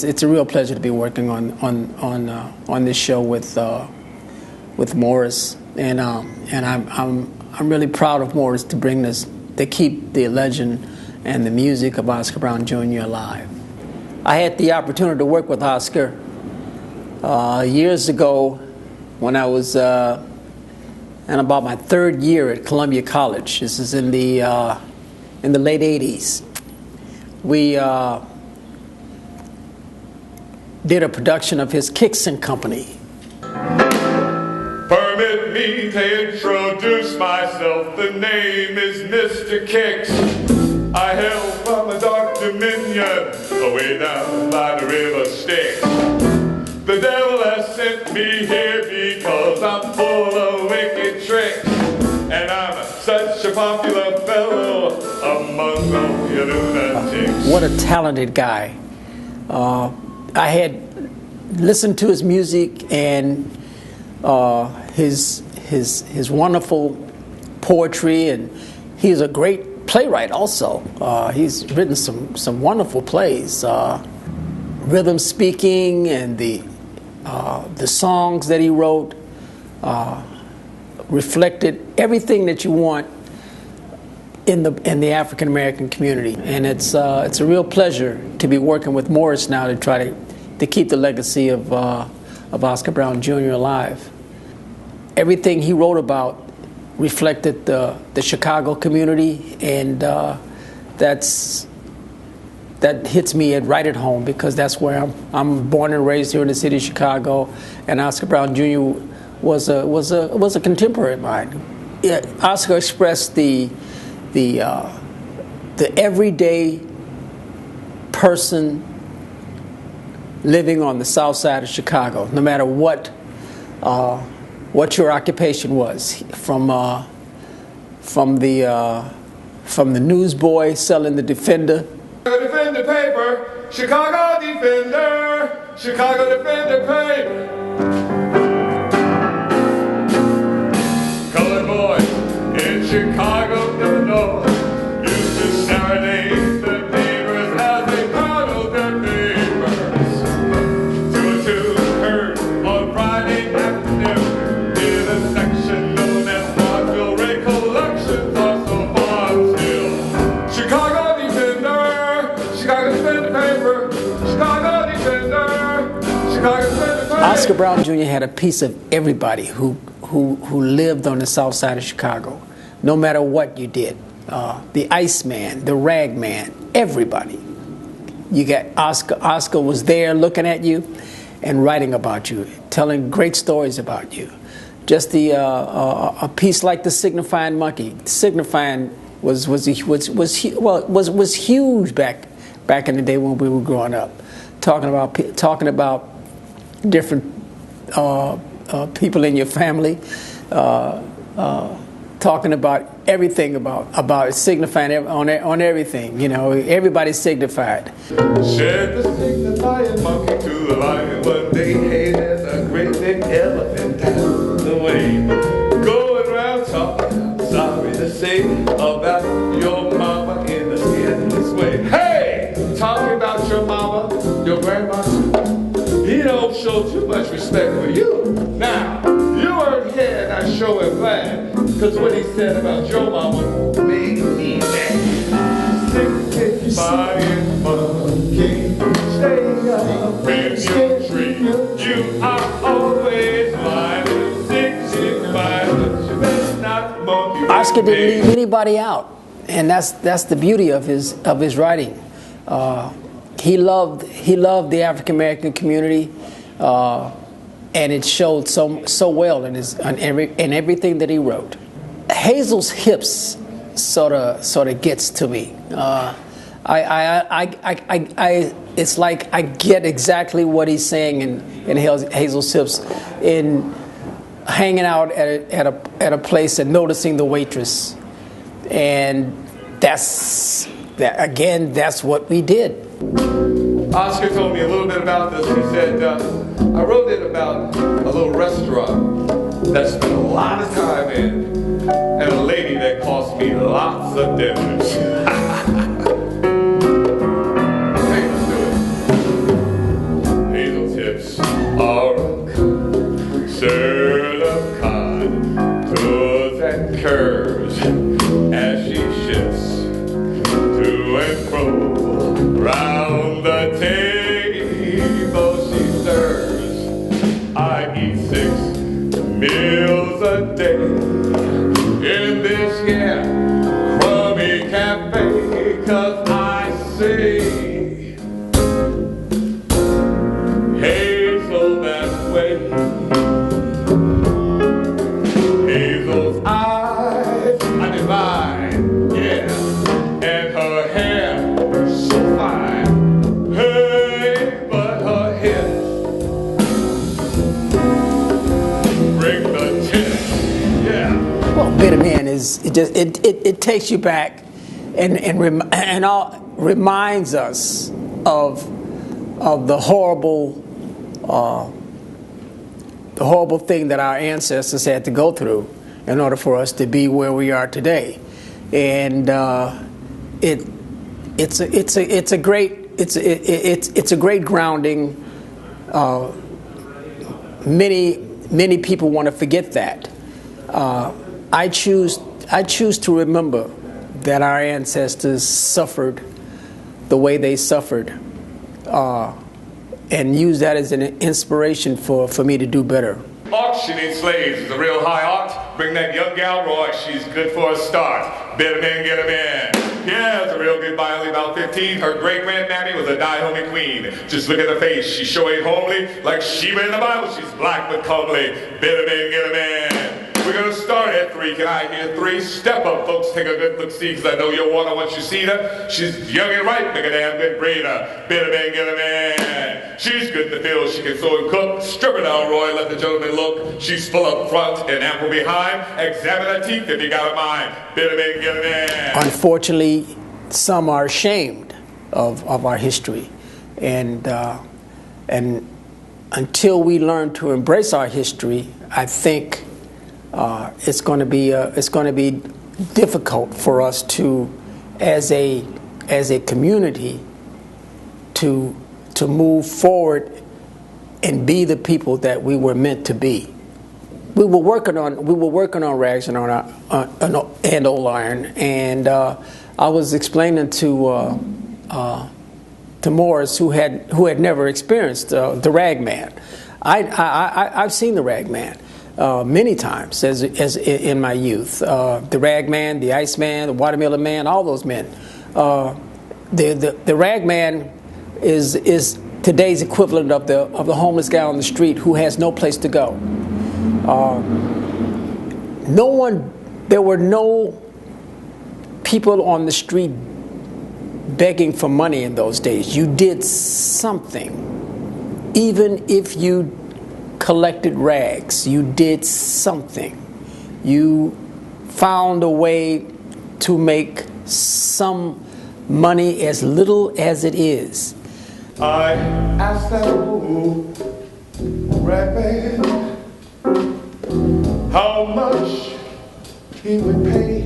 It's a real pleasure to be working on this show with Morris, and I'm really proud of Morris to bring this, to keep the legend and the music of Oscar Brown Jr. alive. I had the opportunity to work with Oscar years ago when I was in about my third year at Columbia College. This is in the late '80s. We did a production of his Kicks and Company. Permit me to introduce myself. The name is Mr. Kicks. I hail from a dark dominion away down by the river Styx. The devil has sent me here because I'm full of wicked tricks, and I'm such a popular fellow among all you lunatics. What a talented guy. I had listened to his music and his wonderful poetry, and he's a great playwright also. He's written some wonderful plays. Rhythm Speaking and the songs that he wrote reflected everything that you want in the African American community, and it's a real pleasure to be working with Morris now to try to keep the legacy of Oscar Brown Jr. alive. Everything he wrote about reflected the Chicago community, and that hits me right at home, because that's where I'm born and raised here in the city of Chicago, and Oscar Brown Jr. was a contemporary of mine. Yeah, Oscar expressed the everyday person living on the south side of Chicago, no matter what your occupation was, from the newsboy selling the Defender. Defender paper, Chicago Defender, Chicago Defender paper. Colored boys in Chicago, Illinois, used to serenade the neighbors as they cuddled their papers. To a tune heard on Friday afternoon in a section known as Vaudeville Recollections, also Vaudeville. Chicago Defender, Chicago Defender paper, Chicago Defender, Chicago Defender paper. Oscar Brown Jr. had a piece of everybody who lived on the south side of Chicago, no matter what you did. The Iceman, the Ragman, everybody. You got Oscar. Oscar was there looking at you and writing about you, telling great stories about you. Just a piece like The Signifying Monkey. Signifying was huge back in the day when we were growing up, talking about different people in your family, talking about everything about signifying on everything. You know, everybody signified. Shed the signifying monkey to the lion one day. Hey, there's a great big elephant down the way, going around talking, sorry to say, about your mama in the endless way. Hey, talking about your mama, your grandma. He don't show too much respect for you. Now, you weren't here and I show him glad, because what he said about your mama made me mad. Signifying monkey, stay up in your tree. You are always lying. Signifying, but you better not monkey. Oscar didn't leave anybody out, and that's the beauty of his writing. He loved the African American community, and it showed so well in everything that he wrote. Hazel's hips sort of gets to me. It's like I get exactly what he's saying in Hazel's hips, in hanging out at a place and noticing the waitress, and that's what we did. Oscar told me a little bit about this. He said, I wrote it about a little restaurant that spent a lot of time in, and a lady that cost me lots of dinners. Hey, let's do it. say, Hazel that way, Hazel's eyes are divine, yeah, and her hair so fine. Hey, but her hair bring the tip, yeah. Well, Bitter Man is it takes you back and reminds us of the horrible thing that our ancestors had to go through in order for us to be where we are today, and it's a great grounding. Many people want to forget that. I choose to remember that our ancestors suffered the way they suffered, and use that as an inspiration for me to do better. Auctioning slaves is a real high art. Bring that young gal Roy, she's good for a start. Bitter Man, get him in. Yeah, it's a real good buy, only about 15. Her great-grandmammy was a die-homey queen. Just look at her face, she sure ain't homely. Like Sheba in the Bible, she's black but comely. Bitter Man, get him in. We're gonna start at 3. Can I hear 3? Step up, folks, take a good look-see, cause I know you'll want her once you see her. She's young and ripe, make a damn good breeder. Bitter Man, get her man. She's good to feel, she can sew and cook. Strip her down, Roy, let the gentleman look. She's full up front and ample behind. Examine her teeth if you got a mind. Bitter Man, get her man. Unfortunately, some are ashamed of our history, and until we learn to embrace our history, I think it's going to be difficult for us to, as a community, to move forward and be the people that we were meant to be. We were working on rags and and old iron, and I was explaining to Morris, who had never experienced the rag man. I've seen the rag man many times as in my youth. The rag man, the ice man, the watermelon man, all those men. The rag man is today's equivalent of the homeless guy on the street who has no place to go. There were no people on the street begging for money in those days. You did something. Even if you collected rags, you did something. You found a way to make some money, as little as it is. I asked that old rag man how much he would pay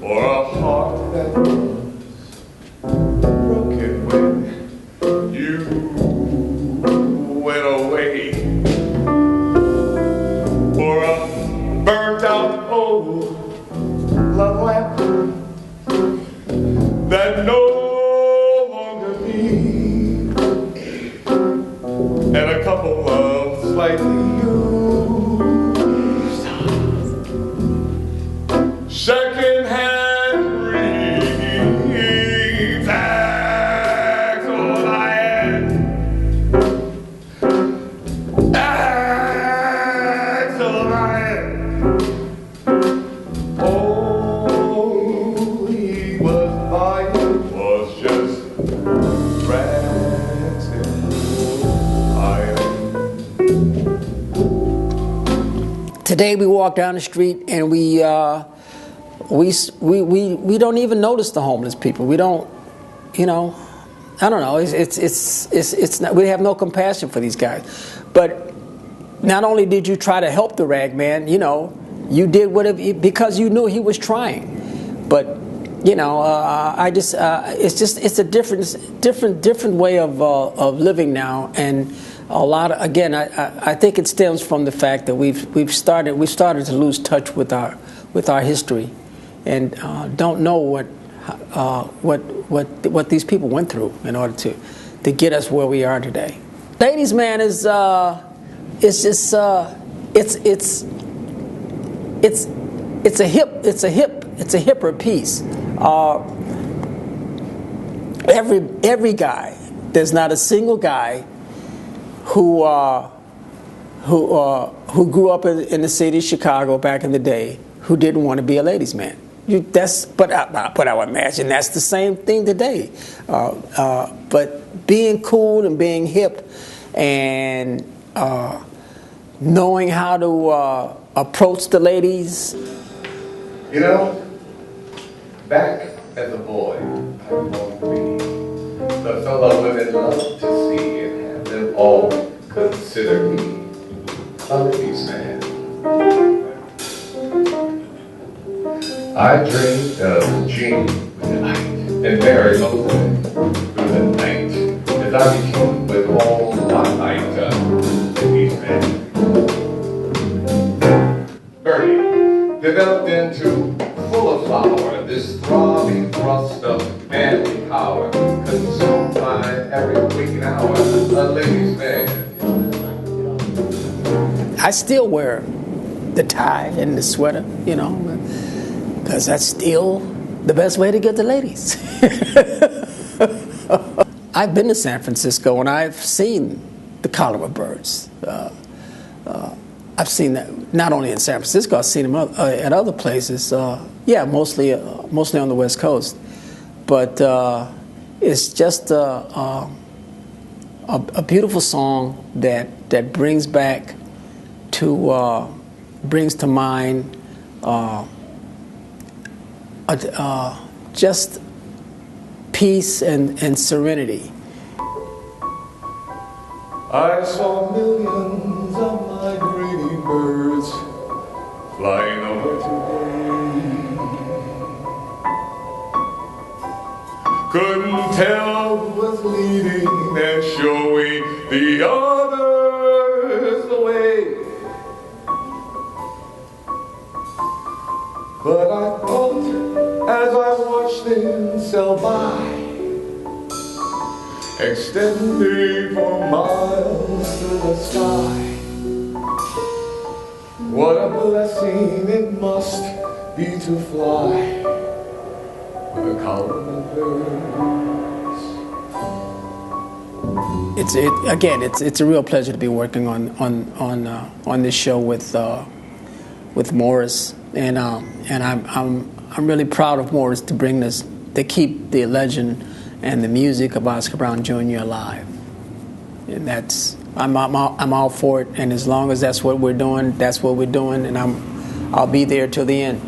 for a heart that was broken when you went away, for a burnt out old love lamp that no longer beams, and a couple of slightly used second-hand rings. That's all I had. That's all I had. All he was buying was just rags and iron. Today we walk down the street and we don't even notice the homeless people. We don't, I don't know. It's not, we have no compassion for these guys. But not only did you try to help the rag man, you did whatever because you knew he was trying. But it's a different way of living now, and a lot of, again, I think it stems from the fact that we've started to lose touch with our history, and don't know what these people went through in order to get us where we are today. Ladies Man is it's a hipper piece. every guy. There's not a single guy who grew up in the city of Chicago back in the day who didn't want to be a ladies' man. But I would imagine that's the same thing today. But being cool and being hip and knowing how to approach the ladies. You know, back as a boy, I wanted to be the fellow women love to see and have them all consider me a ladies' man. I dreamed of Jean Knight and Mary Moseley through the night as I became with all my might ladies' man. Bertie developed into full of flower, this throbbing thrust of manly power, consumed by every waking hour, a ladies' man. I still wear the tie and the sweater, you know, because that's still the best way to get the ladies. I've been to San Francisco and I've seen the cholera birds. I've seen that not only in San Francisco, I've seen them at other places. Mostly on the West Coast. But it's just a beautiful song that brings to mind just peace and serenity. I saw millions of migrating birds flying over today. Couldn't tell who was leading and showing the others the way. But I thought as I watched them sail by, extending for miles to the sky. What a blessing it must be to fly with a column of birds. It's a real pleasure to be working on this show with Morris, and I'm really proud of Morris to bring this, to keep the legend and the music of Oscar Brown Jr. alive. And I'm all for it. And as long as that's what we're doing, and I'll be there till the end.